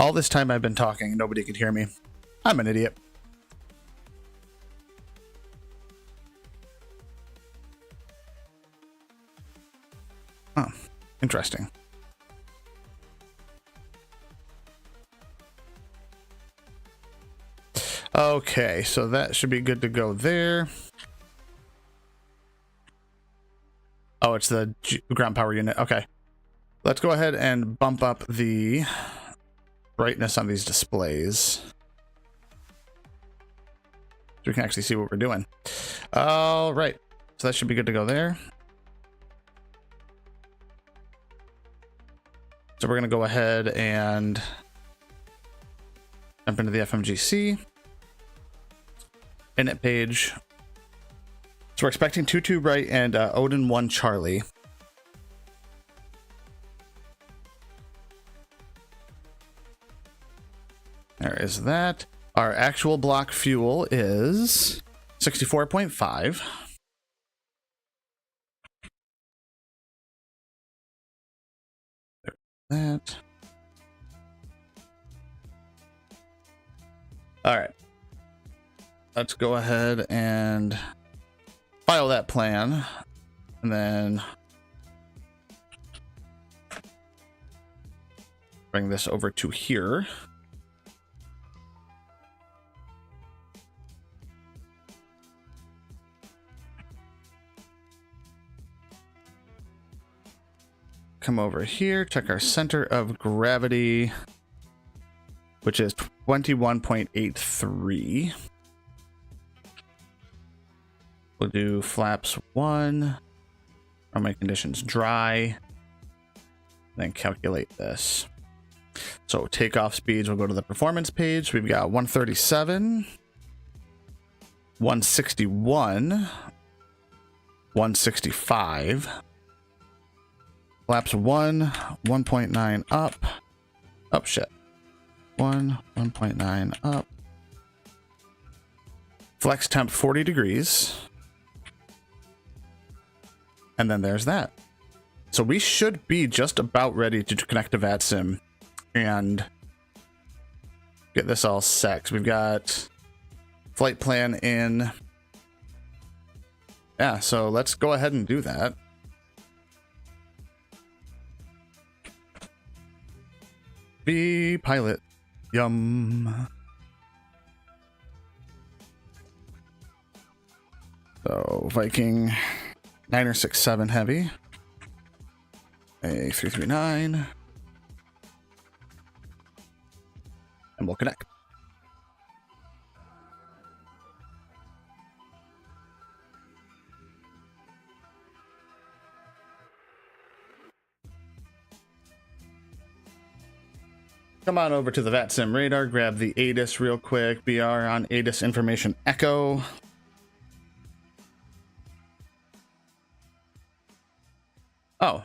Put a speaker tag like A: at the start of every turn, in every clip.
A: All this time I've been talking, nobody could hear me. I'm an idiot. Oh, interesting. Okay, so that should be good to go there. Oh, it's the ground power unit. Okay. Let's go ahead and bump up the brightness on these displays, so we can actually see what we're doing. All right, so that should be good to go there. So we're going to go ahead and jump into the FMGC init page. So we're expecting 2-2 right and Odin 1 Charlie. There is that. Our actual block fuel is 64.5. That. All right. Let's go ahead and file that plan, and then bring this over to here. Come over here, check our center of gravity, which is 21.83. We'll do flaps 1, runway conditions dry, then calculate this. So takeoff speeds, we'll go to the performance page. We've got 137, 161, 165. Flaps 1, 1.9 up. Up shit. 1.9 up. Flex temp 40 degrees. And then there's that. So we should be just about ready to connect to VATSIM and get this all set. We've got flight plan in. Yeah, so let's go ahead and do that. Be pilot. Yum. So Viking 967 heavy. A339. And we'll connect. Come on over to the VATSIM radar, grab the ATIS real quick. BR on ATIS information echo. Oh,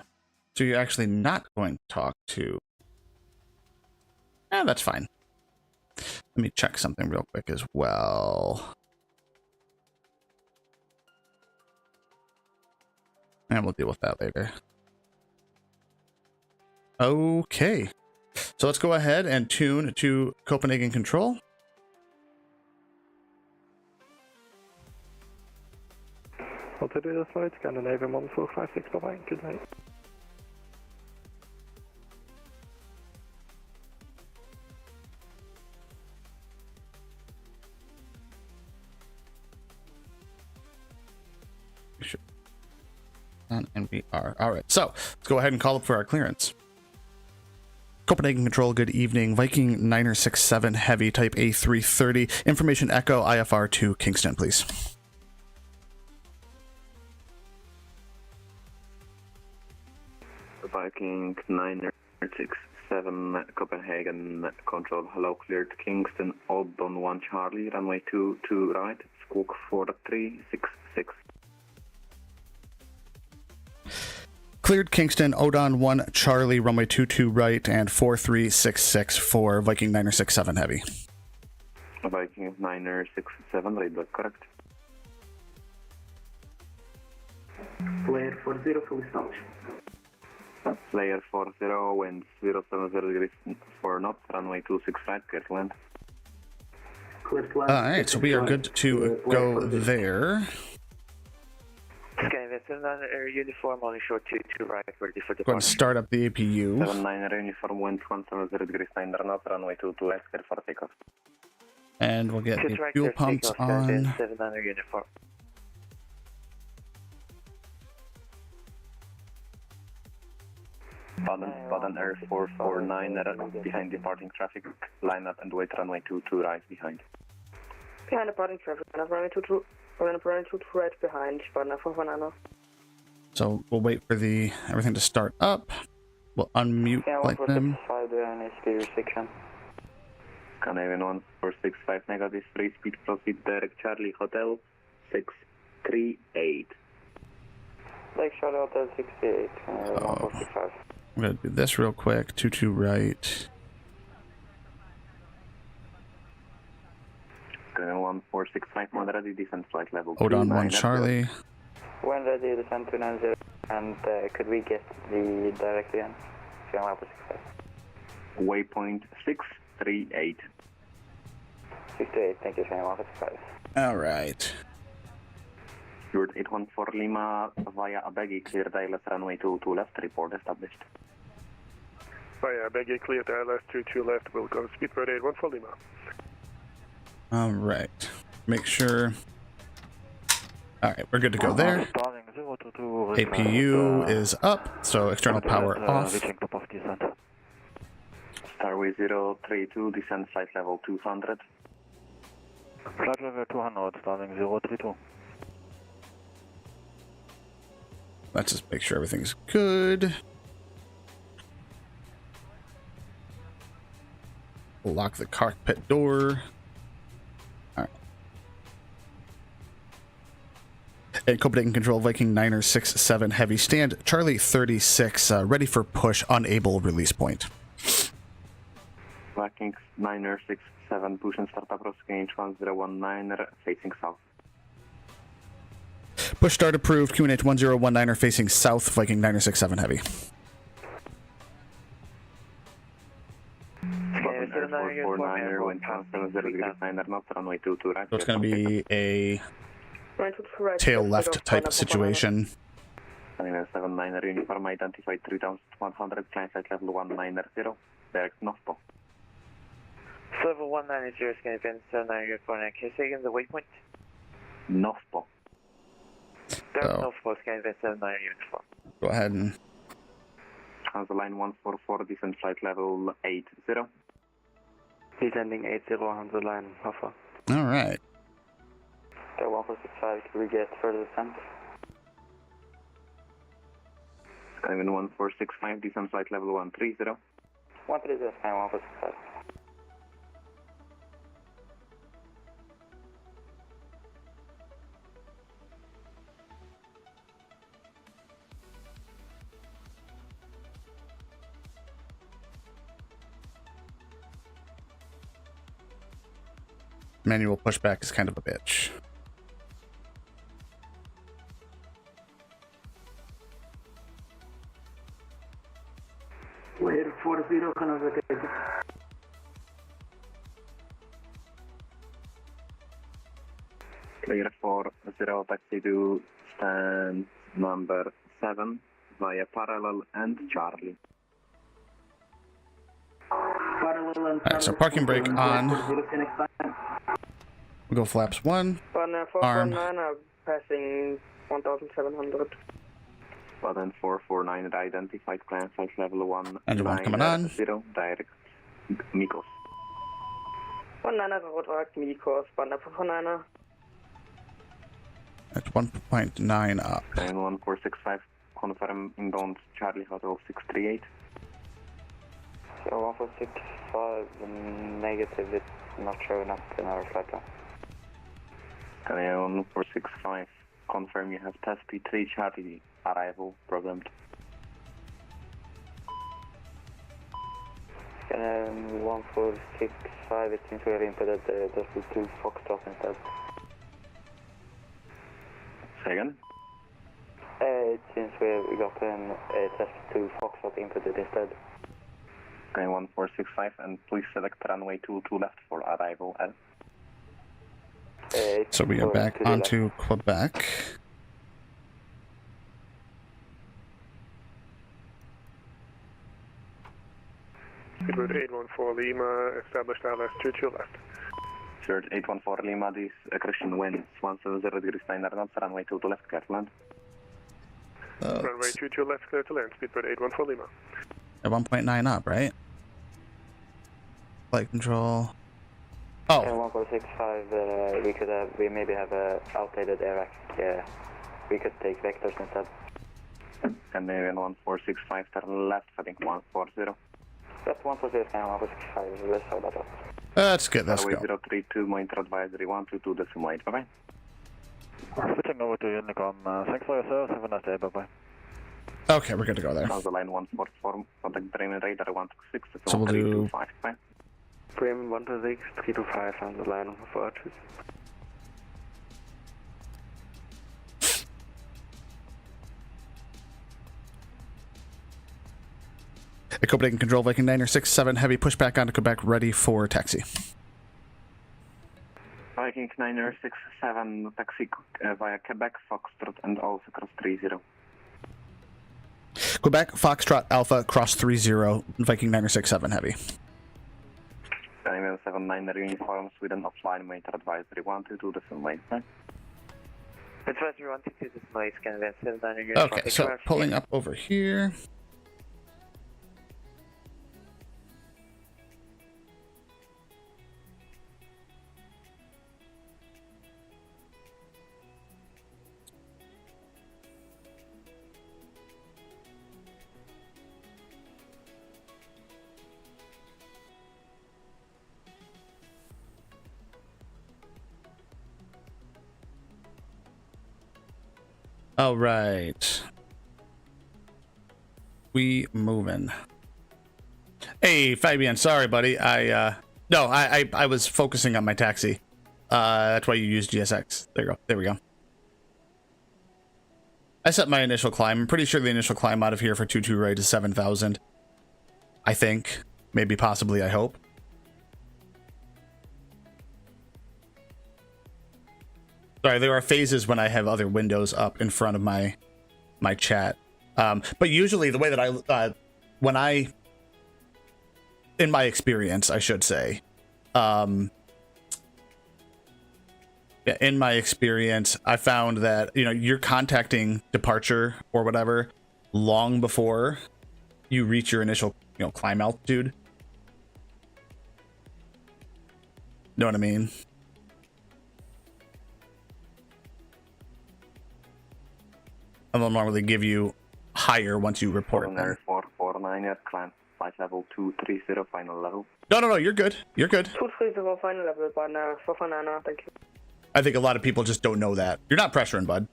A: so you're actually not going to talk to... that's fine. Let me check something real quick as well. And we'll deal with that later. Okay. So let's go ahead and tune to Copenhagen control.
B: Altimeter flight, Scandinavian 1456, bye-bye, good night.
A: And we are. All right, so let's go ahead and call up for our clearance. Copenhagen control, good evening. Viking 967 heavy, type A330. Information echo, IFR to Kingston, please.
C: Viking 967 Copenhagen control, hello, cleared Kingston, Odin 1 Charlie, runway 22 right, squawk 4366.
A: Cleared Kingston, Odin 1 Charlie, runway 22 right, and 4366 for Viking 967 heavy.
C: Viking 967, right back, correct.
B: Cleared for 0, full establish.
C: Player 40, winds 070 degrees for knots, runway 26 right, clear to land.
A: Alright, so we are good to go there.
D: Skyvest 79 uniform, only short 2 right, ready for
A: Go ahead and
D: departure.
A: start up the APU.
C: 79 uniform, wind 170 degrees 9 knots, runway 22 right, clear for takeoff.
A: And we'll get the
D: Right,
A: fuel
D: clear,
A: pumps
D: takeoff,
A: on.
D: 79 uniform.
C: Baden Air 449 behind departing traffic, line up and wait runway 22 right behind.
E: Behind departing traffic, runway 22 right behind, Baden Air 449.
A: So we'll wait for the everything to start up. We'll unmute like them.
D: Restriction.
C: Canadian 1465 negative, free speed, proceed direct Charlie Hotel 638.
D: Lake Charlie Hotel 68, 1465.
A: I'm gonna do this real quick. 22 right.
C: Canadian 1465, one ready, descent flight level.
A: Odon 1 Charlie.
D: When ready, descend 290, and could we get the direct again?
C: Waypoint 638.
D: 68, thank you, Channel 165.
A: Alright.
C: Stewart 814 Lima via Abegi, clear ILS runway 22 left, report established.
B: Via Beggy, clear to ILS 22 left, we'll go speedbird 814 Lima.
A: Alright. Make sure. Alright, we're good to go there. APU is up, so external power off.
C: Starway 032, descent flight level 200.
D: Flight level 200, starting 032.
A: Let's just make sure everything's good. Lock the cockpit door. Alright. And Copenhagen Control, Viking 967 Heavy, stand Charlie 36, ready for push, unable release point.
C: Viking 967, push and start approach range 1019, facing south.
A: Push start approved, QNH 1019 facing south, Viking 967 Heavy. So it's going to be a tail left type situation.
C: 79er uniform identified 3100, climb flight level 190, direct northbound.
D: Level 190 is going to be in 79 uniform, can you say again the waypoint?
C: Northbound.
D: Direct northbound is going to be in 79 uniform.
A: Go ahead and...
C: Transit line 144, descent flight level 80.
D: Descending 80 on the line, Alpha.
A: Alright.
D: 1465, can we get further descent?
C: Skyline 1465, descent flight level 130.
D: 130, Skyline 1465.
A: Manual pushback is kind of a bitch.
E: Wait, 40, converted.
C: Clear 40, taxi to stand number 7 via parallel and Charlie.
A: Alright, so parking brake on. We'll go flaps 1. Arm.
E: Passing 1700.
C: Baden 449 identified, climb flight level 1.
A: Engine 1 coming on.
C: 0, direct Mikos.
E: 19 direct Mikos, Baden 449.
A: At 1.9 up.
C: 91465, confirm inbound Charlie Hotel 638.
D: So 1465, negative, it's not showing up in our flight plan.
C: Canadian 1465, confirm you have test P3 Charlie, arrival programmed.
D: Canadian 1465, it seems we have inputted the two Foxtrot instead.
C: Say again?
D: It seems we got a test to Foxtrot Foxtrot inputted instead.
C: Okay, 1465, and please select runway 22 left for arrival L.
A: So we are back onto Quebec.
B: Speedbird 814 Lima, established LS22 left.
C: Surge 814 Lima, this Christian winds 170 degrees 9 knots, runway 22 left, clear to land.
B: Runway 22 left, clear to land. Speedbird 814 Lima.
A: At 1.9 up, right? Flight control. Oh.
D: 1465, we maybe have a outdated air rack. We could take vectors instead.
C: Canadian 1465, turn left, heading 140.
D: That's 140, Canadian 1465, let's hold that up.
A: That's good, let's
C: runway
A: go.
C: 032, monitor advisory 122.8, bye-bye.
F: Switching over to Unicom, thanks for your service, have a nice day, bye-bye.
A: Okay, we're good to go there.
C: How's the line 144, contact Bremen radar 126,
A: So we'll do
C: 325, bye.
D: Bremen 126, 325 on the line for arches.
A: Copenhagen Control, Viking 967, heavy pushback onto Quebec, ready for taxi.
C: Viking 967, taxi via Quebec, Foxtrot, and also cross 30.
A: Quebec, Foxtrot, Alpha, cross 30, Viking 967, heavy.
C: Email 79 uniform, Sweden, offline, monitor advisory 122.8, bye.
D: Advisory 122.8, Canadian 79
A: Okay, so pulling up over here. All right. We moving. Hey, Fabian, sorry, buddy. I was focusing on my taxi. That's why you use GSX. There you go. There we go. I set my initial climb. I'm pretty sure the initial climb out of here for 22 right is 7,000. I think. Maybe, possibly, I hope. Sorry, there are phases when I have other windows up in front of my chat. But usually the way that in my experience, I should say, in my experience, I found that, you're contacting departure or whatever long before you reach your initial, climb altitude. Know what I mean? And they'll normally give you higher once you report them.
C: 449, climb flight level 230, final level.
A: No, you're good. You're good.
E: 230 final level, but 449, thank you.
A: I think a lot of people just don't know that. You're not pressuring, bud.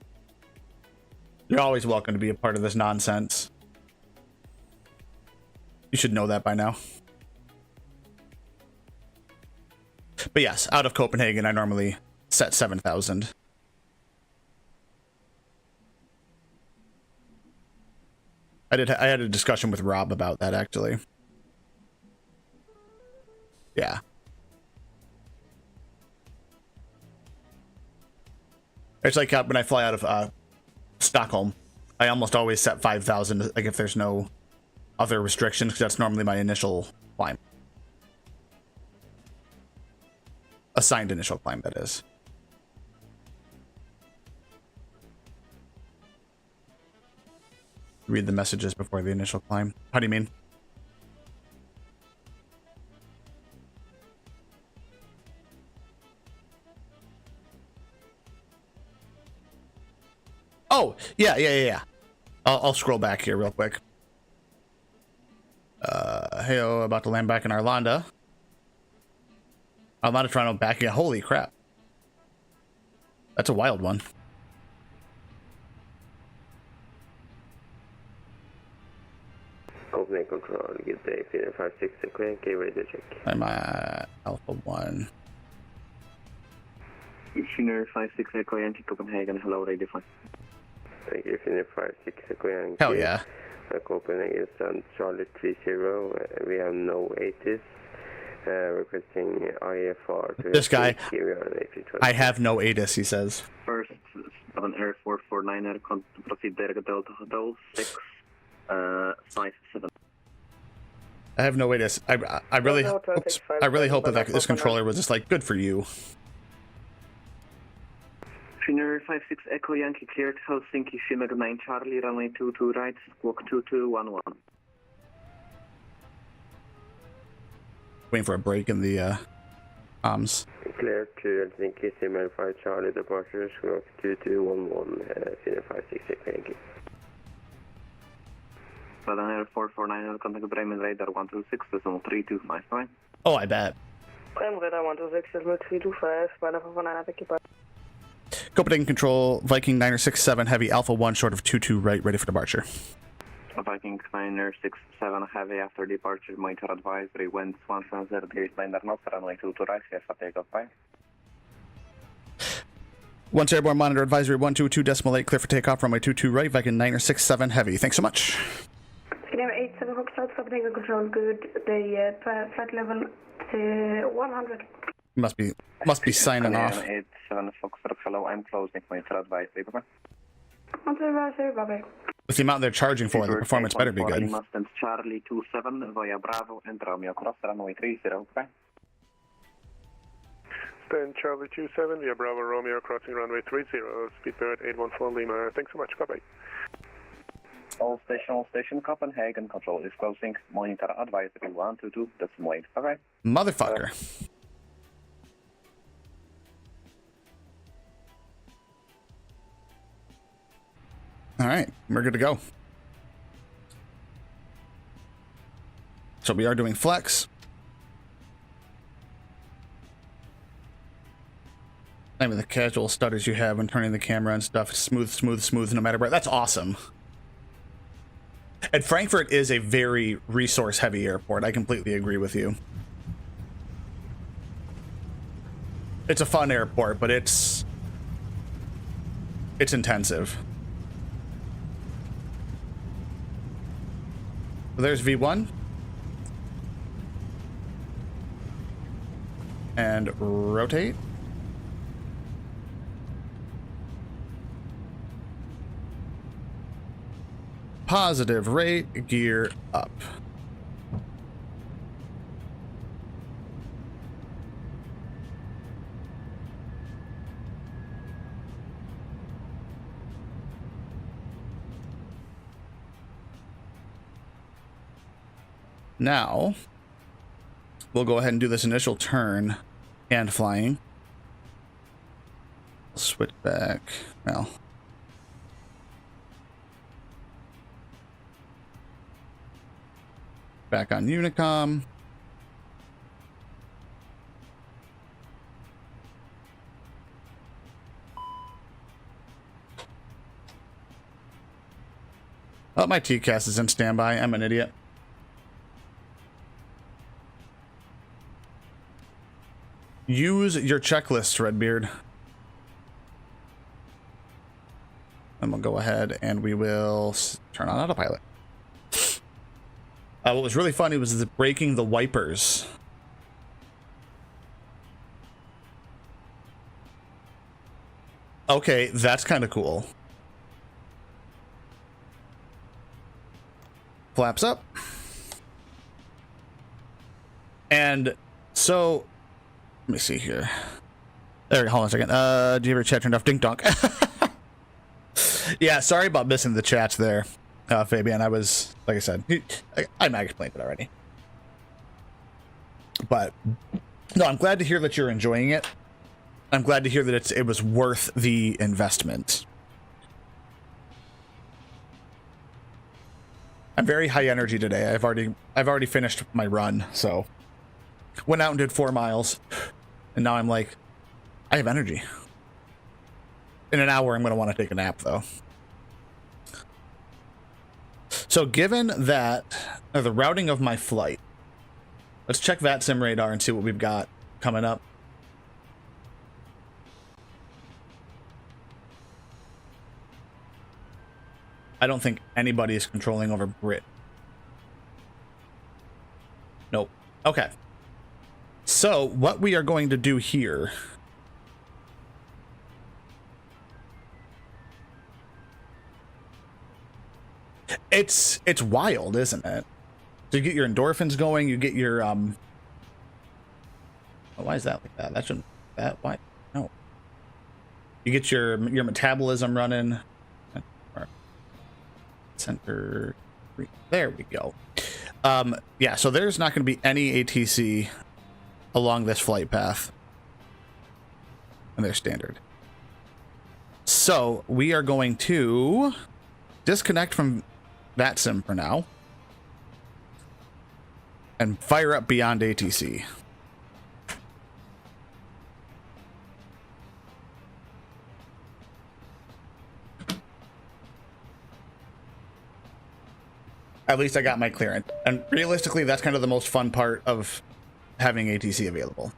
A: You're always welcome to be a part of this nonsense. You should know that by now. But yes, out of Copenhagen, I normally set 7,000. I had a discussion with Rob about that, actually. Yeah. It's like when I fly out of Stockholm, I almost always set 5,000, like if there's no other restrictions, because that's normally my initial climb. Assigned initial climb, that is. Read the messages before the initial climb. How do you mean? Oh, yeah. I'll scroll back here real quick. Heyo, about to land back in Arlanda. Arlanda, Toronto, back again. Holy crap. That's a wild one.
D: Copenhagen Control, good day, 56, clear, get ready to check.
A: I'm at Alpha 1.
C: Finnair 56 Echo Yankee Copenhagen, hello, ready flight.
D: Thank you, Finnair 56 Echo Yankee.
A: Hell yeah.
G: Copenhagen and Charlie 30. We have no 80s. Requesting IFR to
A: This guy.
G: AP20.
A: I have no ATIS, he says.
C: First, 7 Air 449er, proceed Delta Delta Hotel 6, 57.
A: I have no ATIS. I really hope that this controller was just like, good for you.
C: Finnair 56 Echo Yankee cleared Helsinki, Shimmer 9 Charlie, runway 22 right, squawk 2211.
A: Waiting for a break in the comms.
G: Clear to Helsinki, Simmer 5 Charlie, departure, squawk 2211, Finnair 56 Echo Yankee.
C: Southern Air 449, contact Bremen Radar 126, decimal 3259.
A: Oh, I bet.
E: Bremen Radar 126, decimal 325, Spider 449, thank you, bye.
A: Copenhagen Control, Viking 967 Heavy, Alpha 1 short of 22 right, ready for departure.
C: Viking 967 Heavy after departure, monitor advisory, winds 170 degrees, liner north, runway 22 right, clear for takeoff, bye.
A: Once airborne monitor advisory 122.8, clear for takeoff, runway 22 right, Viking 967 Heavy. Thanks so much.
E: Skinner 87 Foxtrot, Copenhagen Control, good day, flight level to 100.
A: Must be signing off.
C: 87 Foxtrot, hello, I'm closing monitor advisory, bye.
E: Monitor advisory, bye-bye.
A: With the amount they're charging for, the performance better be good.
C: Mustang Charlie 27 via Bravo and Romeo cross runway 30, bye.
B: Then Charlie 27 via Bravo Romeo crossing runway 30, speed bird 814 Lima. Thanks so much, bye-bye.
C: All station, Copenhagen control is closing, monitor advisory 122, decimal 8, bye-bye.
A: Motherfucker. All right, we're good to go. So we are doing flex. Not even the casual stutters you have when turning the camera and stuff. Smooth, no matter where. That's awesome. And Frankfurt is a very resource-heavy airport. I completely agree with you. It's a fun airport, but it's intensive. So there's V1. And rotate. Positive rate, gear up. Now, we'll go ahead and do this initial turn and flying. Switch back. Well, back on Unicom. Oh, my TCAS is in standby. I'm an idiot. Use your checklist, Redbeard. And we'll go ahead and we will turn on autopilot. What was really funny was breaking the wipers. Okay, that's kind of cool. Flaps up. And so, let me see here. There, hold on a second. Do you have your chat turned off? Dink donk. Yeah, sorry about missing the chats there, Fabian. I was, like I said, I might have explained it already. But no, I'm glad to hear that you're enjoying it. I'm glad to hear that it was worth the investment. I'm very high energy today. I've already finished my run, so went out and did 4 miles, and now I'm like, I have energy. In an hour, I'm going to want to take a nap, though. So given that, the routing of my flight, let's check VATSIM radar and see what we've got coming up. I don't think anybody is controlling over Brit. Nope. Okay. So what we are going to do here it's wild, isn't it? So you get your endorphins going, you get your oh, why is that like that? That shouldn't that why no. You get your metabolism running. Center 3. There we go. Yeah, so there's not going to be any ATC along this flight path. And they're standard. So we are going to disconnect from VATSIM for now and fire up beyond ATC. At least I got my clearance. And realistically, that's kind of the most fun part of having ATC available,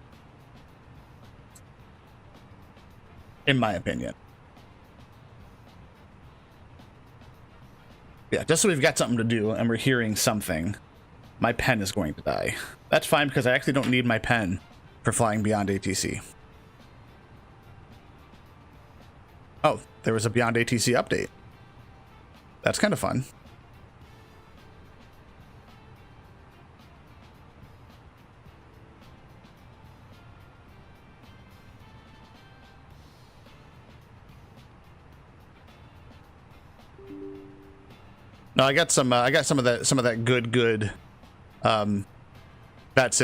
A: in my opinion. Yeah, just so we've got something to do and we're hearing something. My pen is going to die. That's fine because I actually don't need my pen for flying beyond ATC. Oh, there was a beyond ATC update. That's kind of fun. No, I got some of that good VATSIM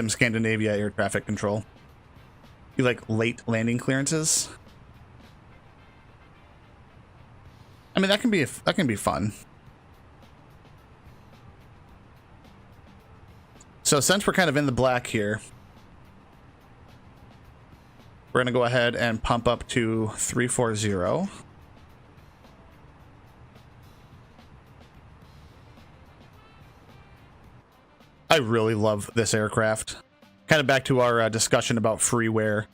A: Scandinavia air traffic control. You like late landing clearances? I mean, that can be fun. So since we're kind of in the black here, we're gonna go ahead and pump up to 340. I really love this aircraft. Kind of back to our discussion about freeware.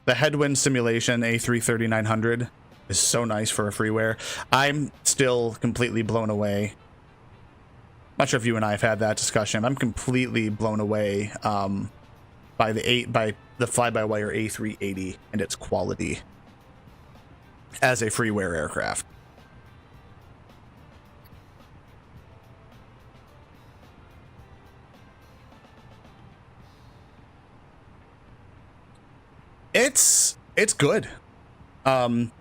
A: The headwind simulation A330-900 is so nice for a freeware. I'm still completely blown away. Not sure if you and I have had that discussion. I'm completely blown away by the fly-by-wire A380 and its quality as a freeware aircraft. It's good. I'm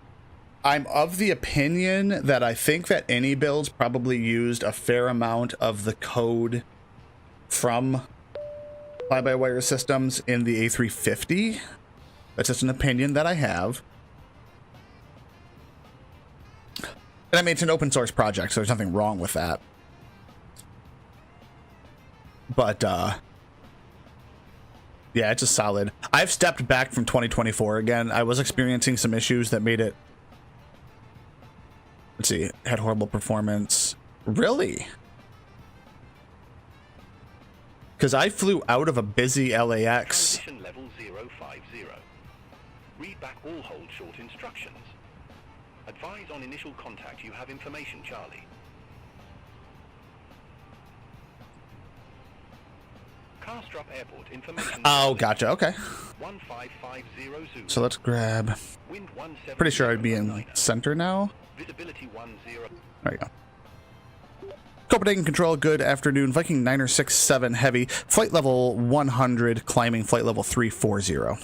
A: of the opinion that I think that any builds probably used a fair amount of the code from fly-by-wire systems in the A350. That's just an opinion that I have. And I mean, it's an open source project, so there's nothing wrong with that. But, yeah, it's just solid. I've stepped back from 2024 again. I was experiencing some issues that made it... Let's see. Had horrible performance. Really? Because I flew out of a busy LAX.
H: Transition level 050. Read back all hold short instructions. Advise on initial contact you have information, Charlie. Kalstrup Airport information.
A: Oh, gotcha. Okay.
H: 1550 Zulu.
A: So let's grab.
H: Wind 17.
A: Pretty sure I'd be in center now.
H: Visibility 10.
A: There you go. Copenhagen control. Good afternoon. Viking 967 heavy. Flight level 100. Climbing flight level 340.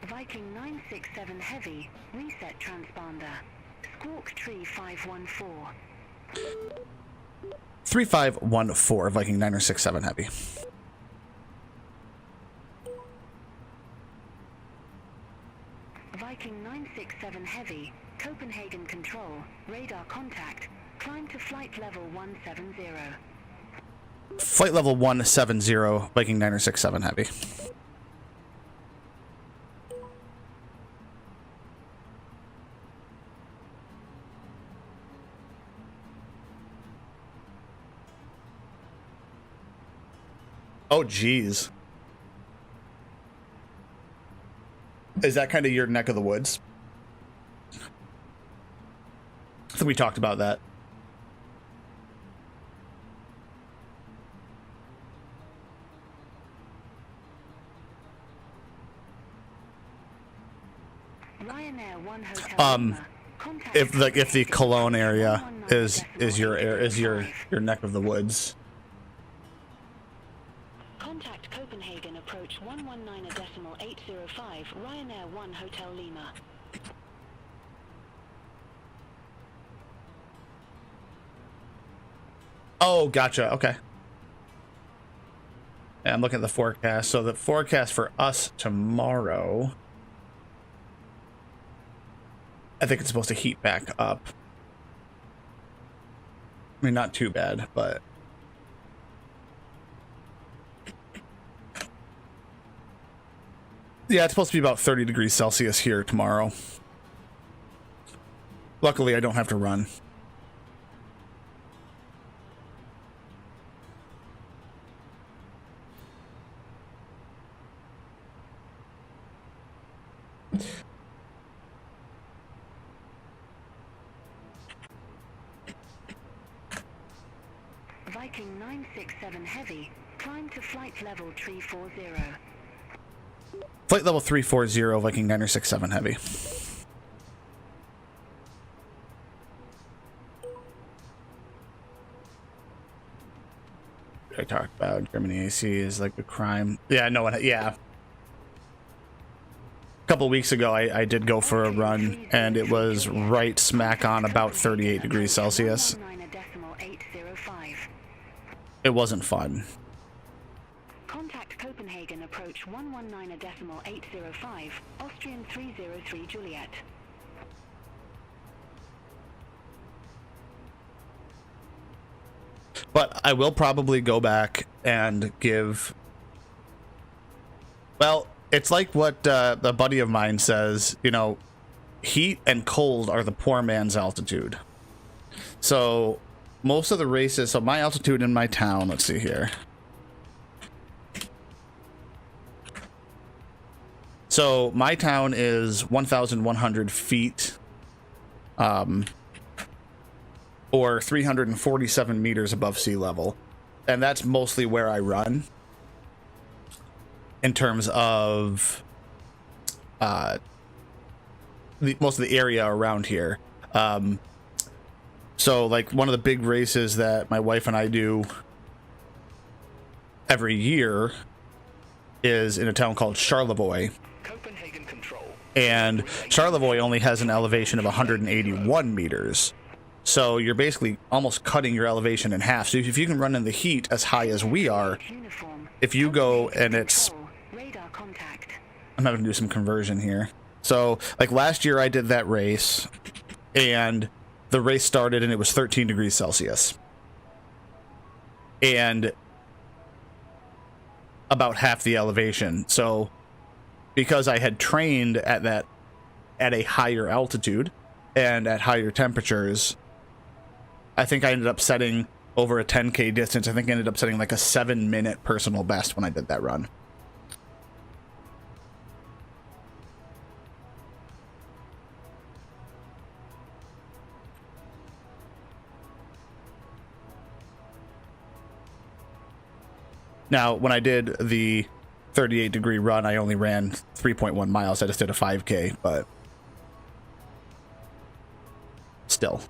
I: Viking 967 heavy. Reset transponder. Squawk tree 514.
A: 3514 Viking 967 heavy.
I: Viking 967 heavy. Copenhagen control. Radar contact. Climb to flight level 170.
A: Flight level 170 Viking 967 heavy. Oh, geez. Is that kind of your neck of the woods? I think we talked about that. If the Cologne area is your neck of the woods.
I: Contact Copenhagen approach 119.805 Ryanair 1 Hotel Lima.
A: Oh, gotcha. Okay. Yeah, I'm looking at the forecast. So the forecast for us tomorrow, I think it's supposed to heat back up. I mean, not too bad, but yeah, it's supposed to be about 30 degrees Celsius here tomorrow. Luckily, I don't have to run.
I: Viking 967 Heavy, climb to flight level 340.
A: Flight level 340, Viking 967 Heavy. I talked about Germany AC is like a crime. Yeah, no one. Yeah. A couple weeks ago, I did go for a run, and it was right smack on about 38 degrees Celsius. It wasn't fun.
I: Contact Copenhagen approach 119.805 Austrian 303 Juliet.
A: But I will probably go back and give... Well, it's like what a buddy of mine says, you know, heat and cold are the poor man's altitude. So most of the races, so my altitude in my town, let's see here. So my town is 1,100 feet, or 347 meters above sea level. And that's mostly where I run in terms of most of the area around here. So like one of the big races that my wife and I do every year is in a town called Charlevoix. And Charlevoix only has an elevation of 181 meters. So you're basically almost cutting your elevation in half. So if you can run in the heat as high as we are, if you go and it's... I'm having to do some conversion here. So like last year I did that race, and the race started and it was 13 degrees Celsius. And about half the elevation. So because I had trained at a higher altitude and at higher temperatures, I think I ended up setting over a 10K distance. I think I ended up setting like a 7-minute personal best when I did that run. Now, when I did the 38 degree run, I only ran 3.1 miles. I just did a 5K, but still.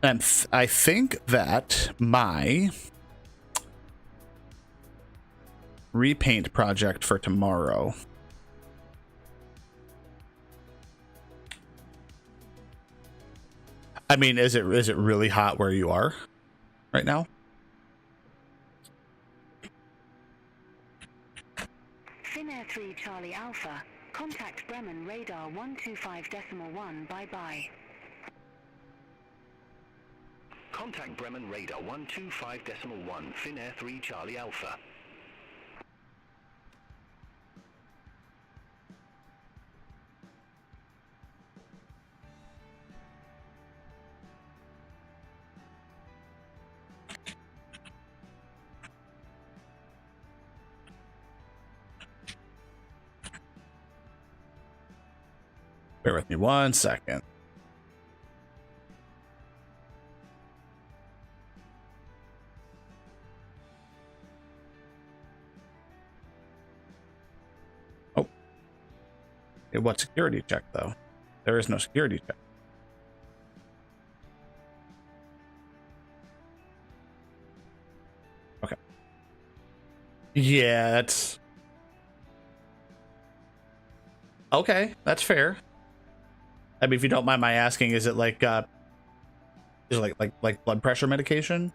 A: And I think that my repaint project for tomorrow, I mean, is it really hot where you are right now?
I: Finnair 3 Charlie Alpha, contact Bremen radar 125.1, bye-bye.
H: Contact Bremen radar 125.1, Finnair 3 Charlie Alpha.
A: Bear with me 1 second. Oh. Okay, what security check, though? There is no security check. Okay. Yeah, that's... Okay, that's fair. I mean, if you don't mind my asking, is it like blood pressure medication?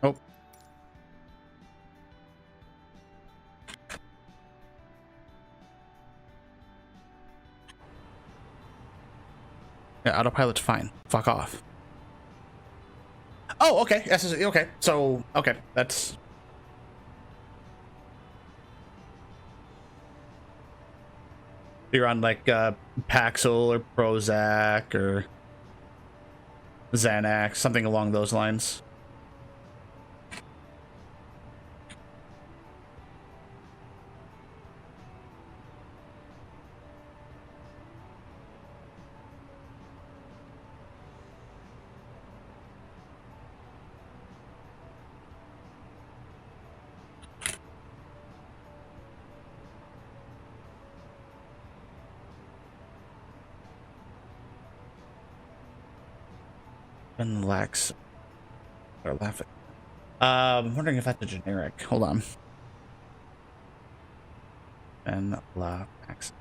A: Oh. Yeah, autopilot's fine. Fuck off. Oh, okay. Yes, okay. So, okay, that's... You're on like Paxil or Prozac or Xanax, something along those lines. Lax or laughing. I'm wondering if that's a generic. Hold on. Lax.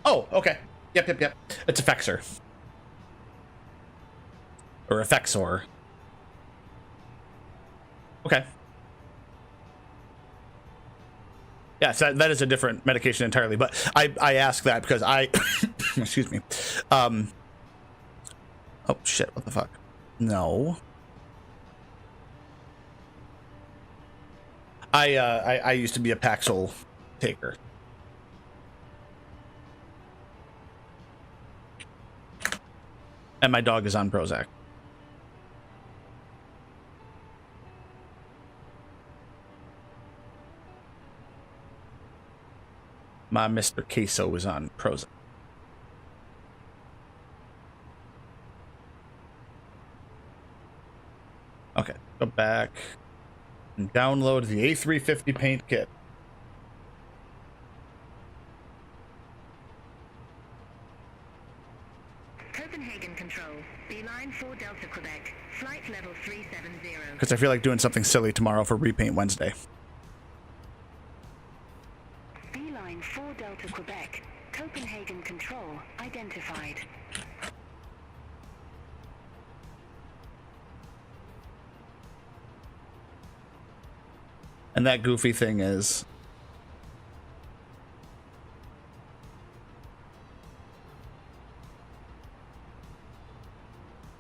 A: Oh, okay. Yep. It's Effexor. Or Effexor. Okay. Yes, that is a different medication entirely, but I ask that because I excuse me. Oh shit, what the fuck? No. I used to be a Paxil taker. And my dog is on Prozac. My Mr. Queso is on Prozac. Okay, go back and download the A350 paint kit.
I: Copenhagen Control, beeline 4 Delta Quebec, flight level 370.
A: Because I feel like doing something silly tomorrow for Repaint Wednesday.
I: Beeline 4 Delta Quebec, Copenhagen Control, identified.
A: And that goofy thing is...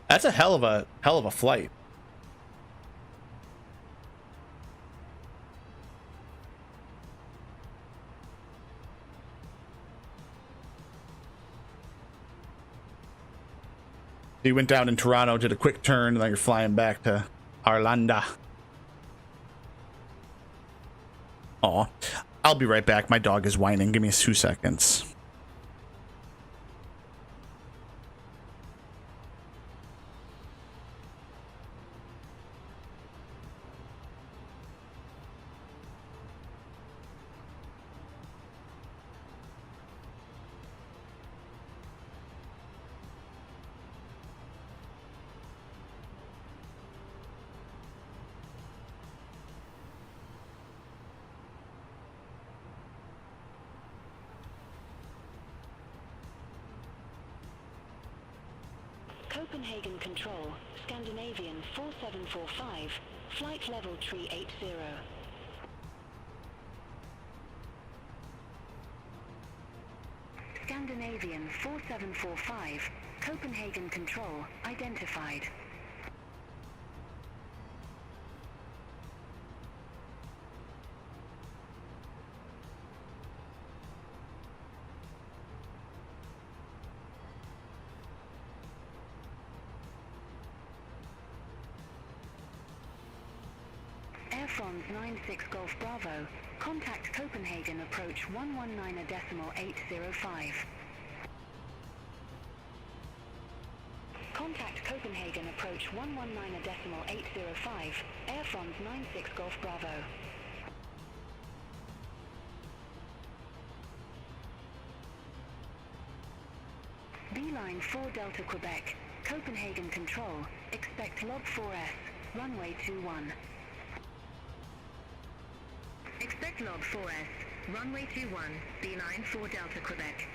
A: That's a hell of a flight. You went down in Toronto, did a quick turn, and then you're flying back to Arlanda. Aw. I'll be right back. My dog is whining. Give me 2 seconds.
I: Copenhagen Control, Scandinavian 4745, flight level 380. Scandinavian 4745, Copenhagen Control, identified. Air France 96 Golf Bravo, contact Copenhagen approach 119.805. Contact Copenhagen approach 119.805, Air France 96 Golf Bravo. Beeline 4 Delta Quebec, Copenhagen Control, expect log 4S, runway 21. Expect log 4S, runway 21, Beeline 4 Delta Quebec.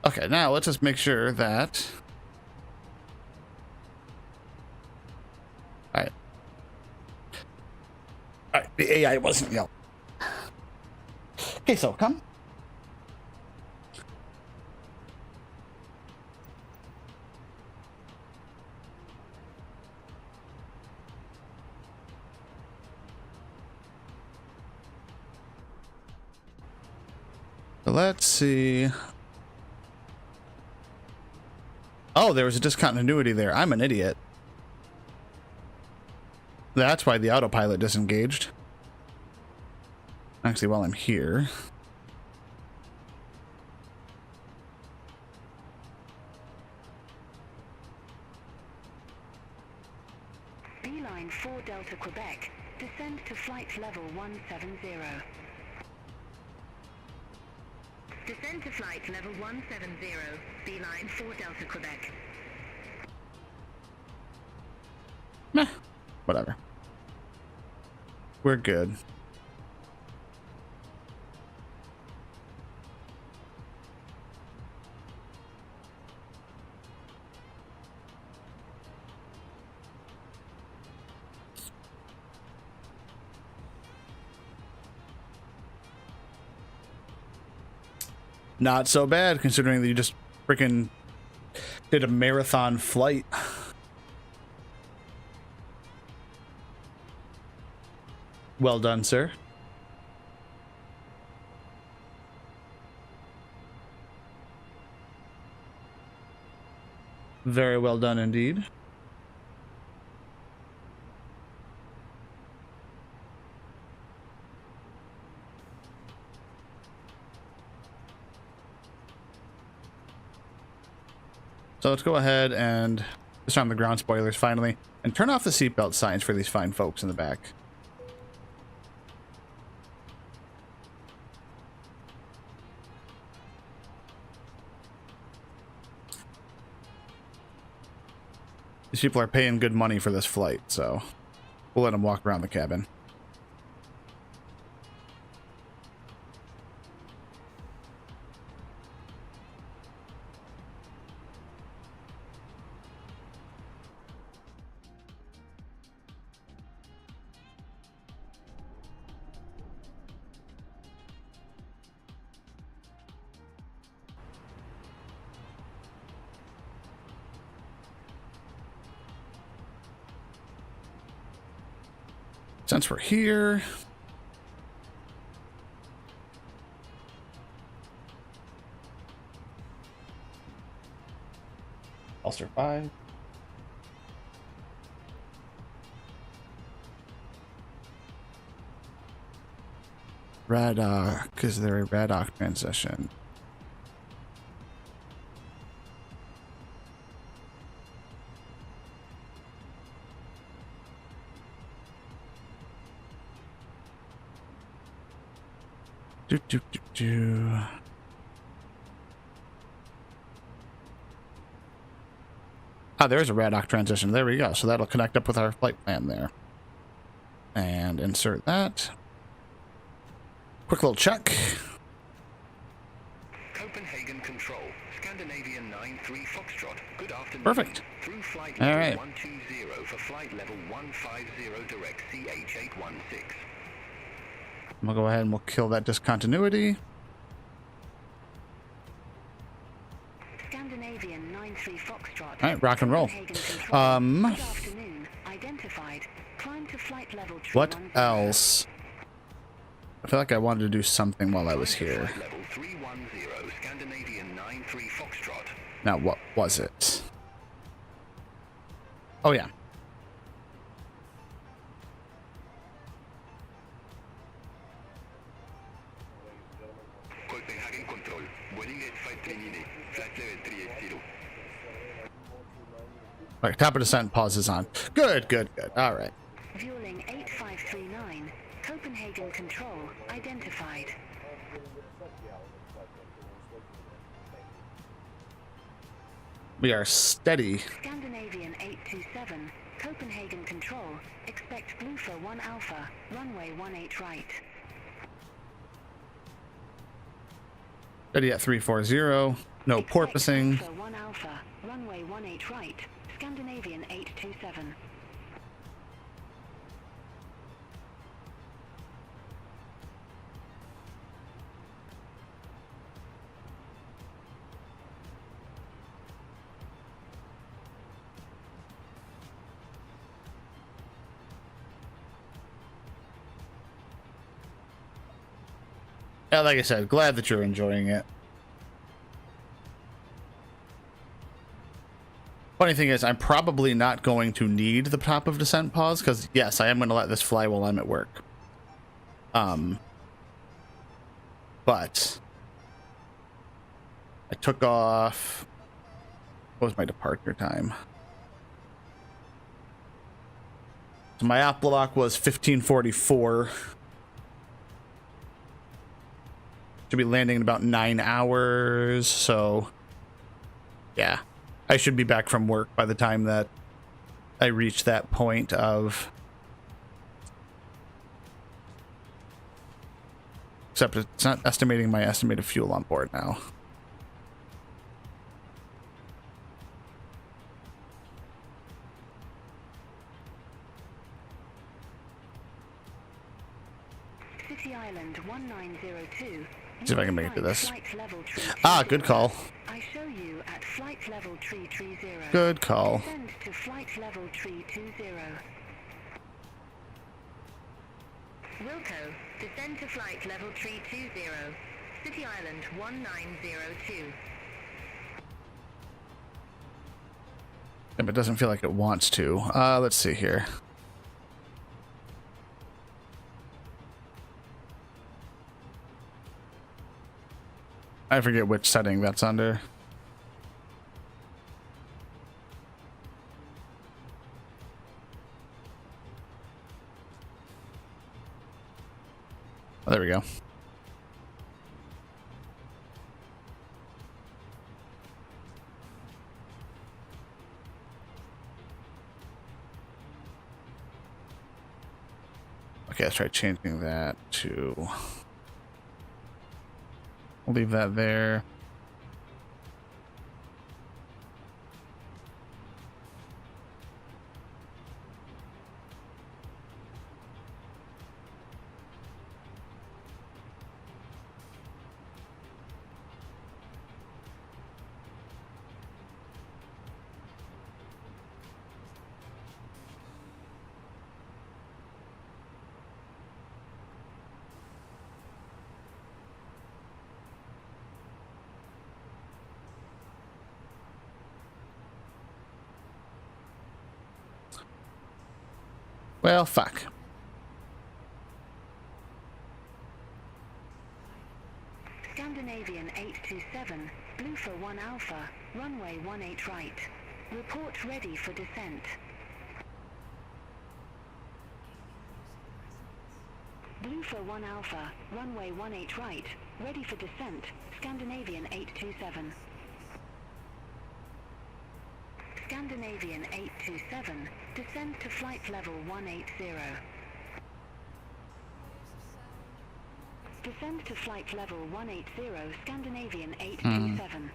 A: Okay, now let's just make sure that... Alright. Alright, the AI wasn't yelling. Okay, so come. So let's see. Oh, there was a discontinuity there. I'm an idiot. That's why the autopilot disengaged. Actually, while I'm here.
I: Beeline 4 Delta Quebec, descend to flight level 170. Descend to flight level 170, Beeline 4 Delta Quebec.
A: Meh, whatever. We're good. Not so bad, considering that you just freaking did a marathon flight. Well done, sir. Very well done indeed. So let's go ahead and disarm the ground spoilers finally, and turn off the seatbelt signs for these fine folks in the back. These people are paying good money for this flight, so we'll let them walk around the cabin. Since we're here, I'll survive. Radoc, is there a Radoc transition? Ah, there's a Radoc transition. There we go. So that'll connect up with our flight plan there. And insert that. Quick little check.
H: Copenhagen Control, Scandinavian 93 Foxtrot. Good afternoon.
A: Perfect.
H: Through flight
A: All
H: level
A: right.
H: 120 for flight level 150 direct CH816.
A: We'll go ahead and we'll kill that discontinuity.
I: Scandinavian 93 Foxtrot.
A: All right, rock and roll.
I: Good afternoon. Identified. Climb to flight level
A: What else? I feel like I wanted to do something while I was here.
H: Flight level 310, Scandinavian 93 Foxtrot.
A: Now, what was it? Oh, yeah.
H: Copenhagen Control, boarding gate 5 terminated, flight level 380.
A: All right, top of descent, pause is on. Good, good, good. All right.
I: Fueling 8539. Copenhagen Control. Identified.
A: We are steady.
I: Scandinavian 827. Copenhagen Control. Expect blue for 1 Alpha. Runway 18 right.
A: Steady at 340. No porpoising.
I: Expect blue for 1 Alpha. Runway 18 right. Scandinavian 827.
A: Yeah, like I said, glad that you're enjoying it. Funny thing is, I'm probably not going to need the top of descent pause, because yes, I am going to let this fly while I'm at work. But I took off. What was my departure time? So my op block was 1544. Should be landing in about 9 hours, so yeah, I should be back from work by the time that I reach that point of, except it's not estimating my estimated fuel on board now.
I: City Island 1902.
A: See if I can make it to this. Ah, good call.
I: I show you at flight level 330.
A: Good call.
I: Descend to flight level 320. Wilco, descend to flight level 320. City Island 1902.
A: It doesn't feel like it wants to. Let's see here. I forget which setting that's under. Oh, there we go. Okay, let's try changing that to... We'll leave that there. Well, fuck.
I: Scandinavian 827, Blue for 1 Alpha, runway 18 right. Report ready for descent. Blue for 1 Alpha, runway 18 right, ready for descent, Scandinavian 827. Scandinavian 827, descend to flight level 180. Descend to flight level 180, Scandinavian 827.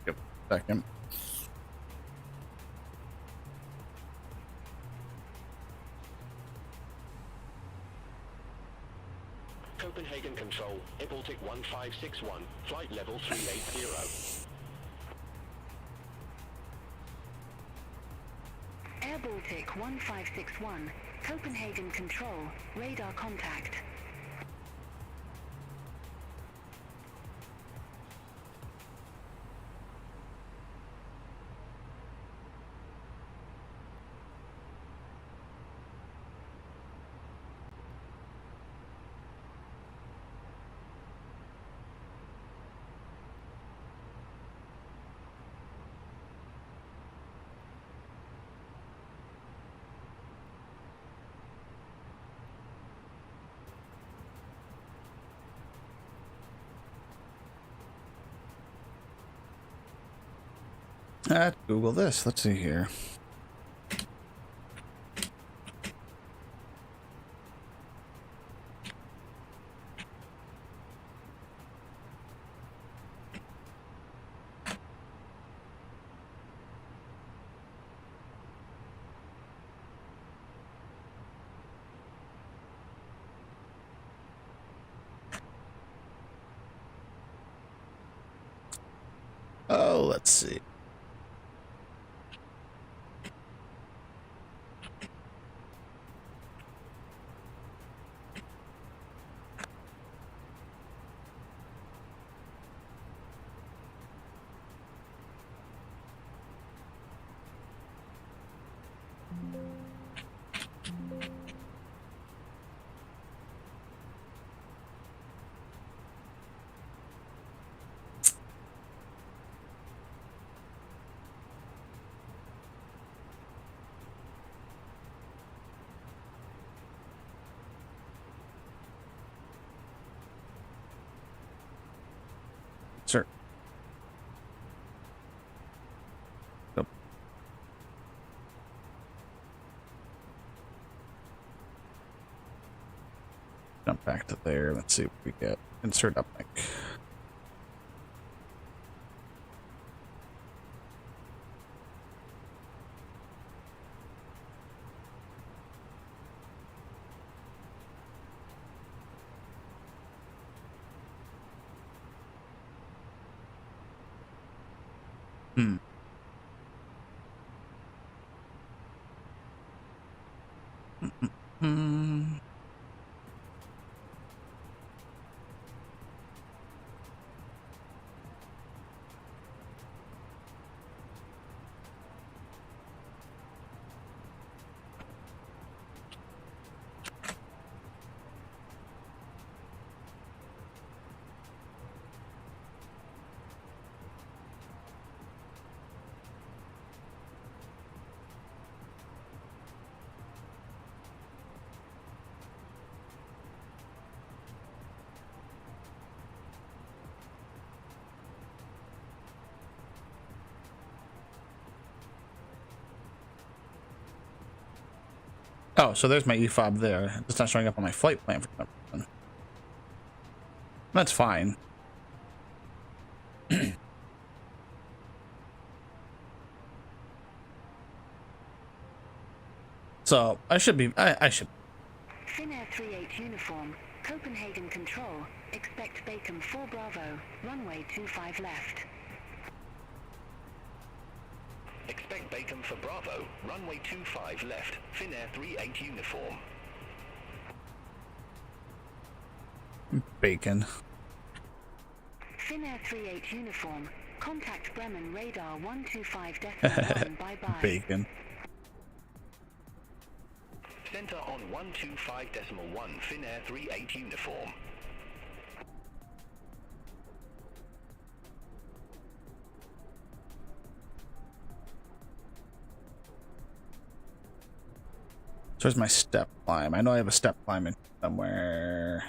A: Yep. Second.
H: Copenhagen Control, Air Baltic 1561, flight level 380.
I: Air Baltic 1561, Copenhagen Control, radar contact.
A: Google this. Let's see here. Oh, let's see. Sir. Nope. Jump back to there. Let's see what we get. Insert uplink. Oh, so there's my EFOB there. It's not showing up on my flight plan for some reason. That's fine. So I should be. I should.
I: Finnair 38 uniform, Copenhagen control. Expect Bacon 4 Bravo, runway 25 left.
H: Expect Bacon for Bravo, runway 25 left, Finnair 38 uniform.
A: Bacon.
I: Finnair 38 uniform, contact Bremen radar 125.1, bye-bye.
A: Bacon.
H: Center on 125.1, Finnair 38 uniform.
A: So where's my step climb? I know I have a step climb in somewhere.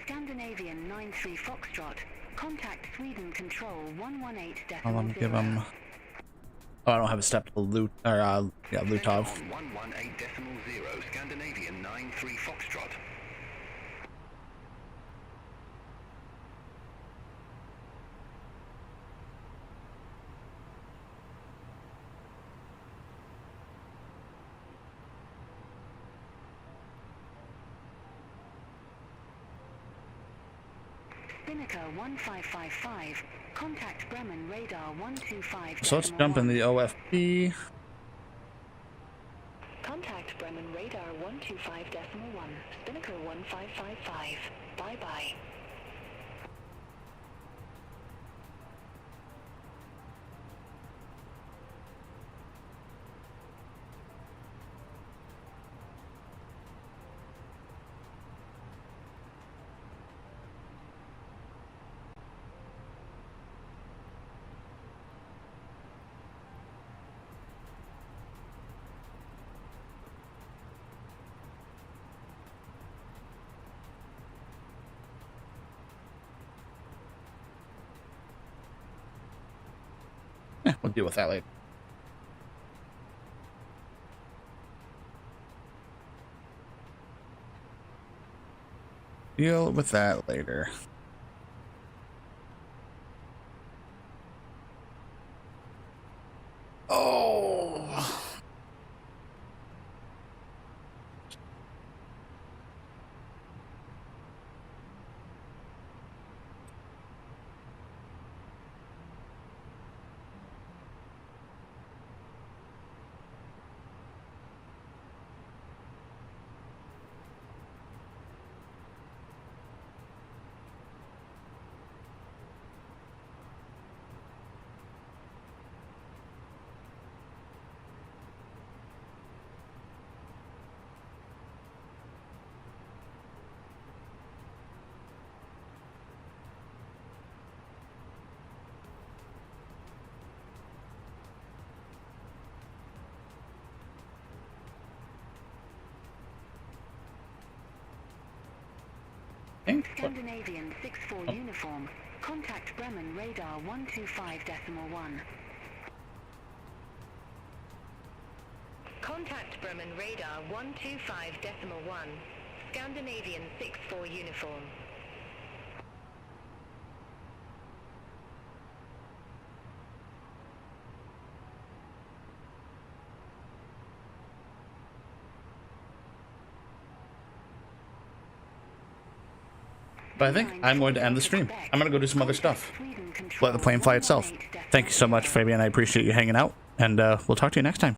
I: Scandinavian 93 Foxtrot, contact Sweden control 118.0.
A: I'll let me give him. Oh, I don't have a step to loot or yeah, Lutov.
H: 118.0, Scandinavian 93 Foxtrot.
I: Spinnaker 1555, contact Bremen radar 125.
A: So let's jump in the OFP.
I: Contact Bremen radar 125.1, Spinnaker 1555, bye-bye.
A: We'll deal with that later. Deal with that later. Oh.
I: Scandinavian 64 uniform, contact Bremen radar 125.1. Contact Bremen radar 125.1, Scandinavian 64 uniform.
A: But I think I'm going to end the stream. I'm going to go do some other stuff. Let the plane fly itself. Thank you so much, Fabian. I appreciate you hanging out, and we'll talk to you next time.